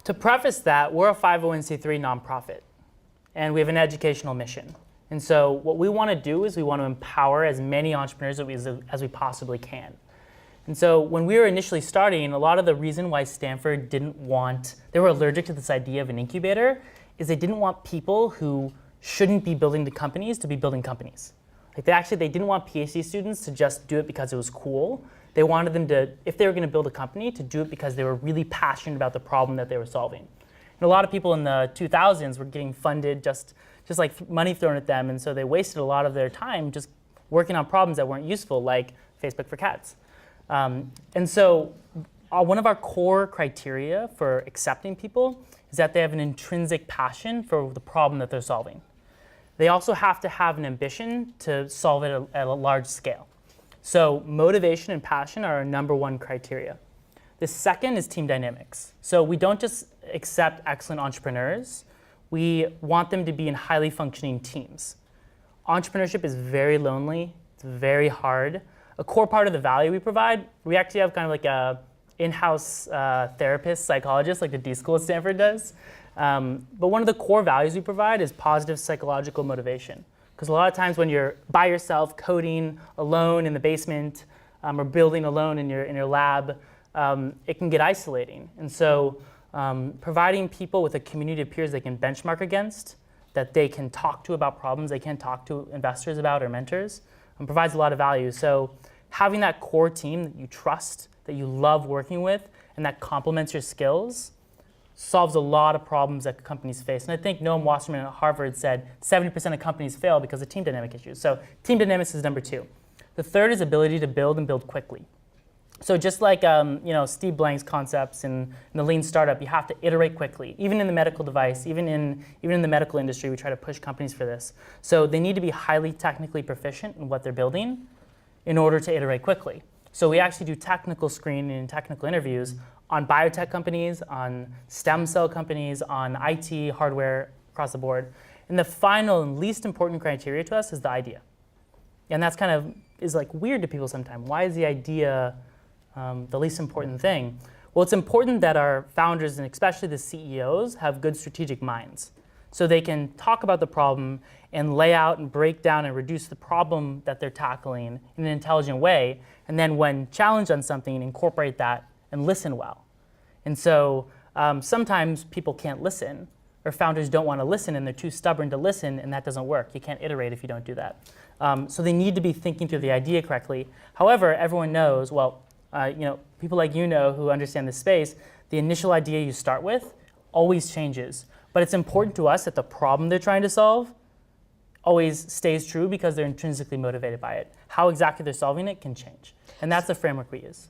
To preface that, we're a 501c3 nonprofit, and we have an educational mission. And so what we want to do is we want to empower as many entrepreneurs as we possibly can. And so when we were initially starting, a lot of the reason why Stanford they were allergic to this idea of an incubator, is they didn't want people who shouldn't be building the companies to be building companies. Like they didn't want PhD students to just do it because it was cool. They wanted them to, if they were going to build a company, to do it because they were really passionate about the problem that they were solving. And a lot of people in the 2000s were getting funded just like money thrown at them, and so they wasted a lot of their time just working on problems that weren't useful, like Facebook for cats. And so one of our core criteria for accepting people is that they have an intrinsic passion for the problem that they're solving. They also have to have an ambition to solve it at a large scale. So motivation and passion are our #1 criteria. The second is team dynamics. So we don't just accept excellent entrepreneurs. We want them to be in highly functioning teams. Entrepreneurship is very lonely. It's very hard. A core part of the value we provide, we actually have kind of like a in-house therapist, psychologist, like the D School at Stanford does. But one of the core values we provide is positive psychological motivation. Because a lot of times when you're by yourself coding alone in the basement or building alone in your lab, it can get isolating. And so providing people with a community of peers they can benchmark against, that they can talk to about problems they can't talk to investors about or mentors, provides a lot of value. So having that core team that you trust, that you love working with, and that complements your skills solves a lot of problems that companies face. And I think Noam Wasserman at Harvard said 70% of companies fail because of team dynamic issues. So team dynamics is #2. The third is ability to build and build quickly. So just like Steve Blank's concepts in the lean startup, you have to iterate quickly. Even in the medical device, even in the medical industry, we try to push companies for this. So they need to be highly technically proficient in what they're building in order to iterate quickly. So we actually do technical screening and technical interviews on biotech companies, on stem cell companies, on IT, hardware, across the board. And the final and least important criteria to us is the idea. And that's kind of is like weird to people sometimes. Why is the idea the least important thing? Well, it's important that our founders, and especially the CEOs, have good strategic minds. So they can talk about the problem and lay out and break down and reduce the problem that they're tackling in an intelligent way. And then when challenged on something, incorporate that and listen well. And so sometimes people can't listen, or founders don't want to listen and they're too stubborn to listen, and that doesn't work. You can't iterate if you don't do that. So they need to be thinking through the idea correctly. However, everyone knows, well, people like who understand this space, the initial idea you start with always changes. But it's important to us that the problem they're trying to solve always stays true because they're intrinsically motivated by it. How exactly they're solving it can change. And that's the framework we use.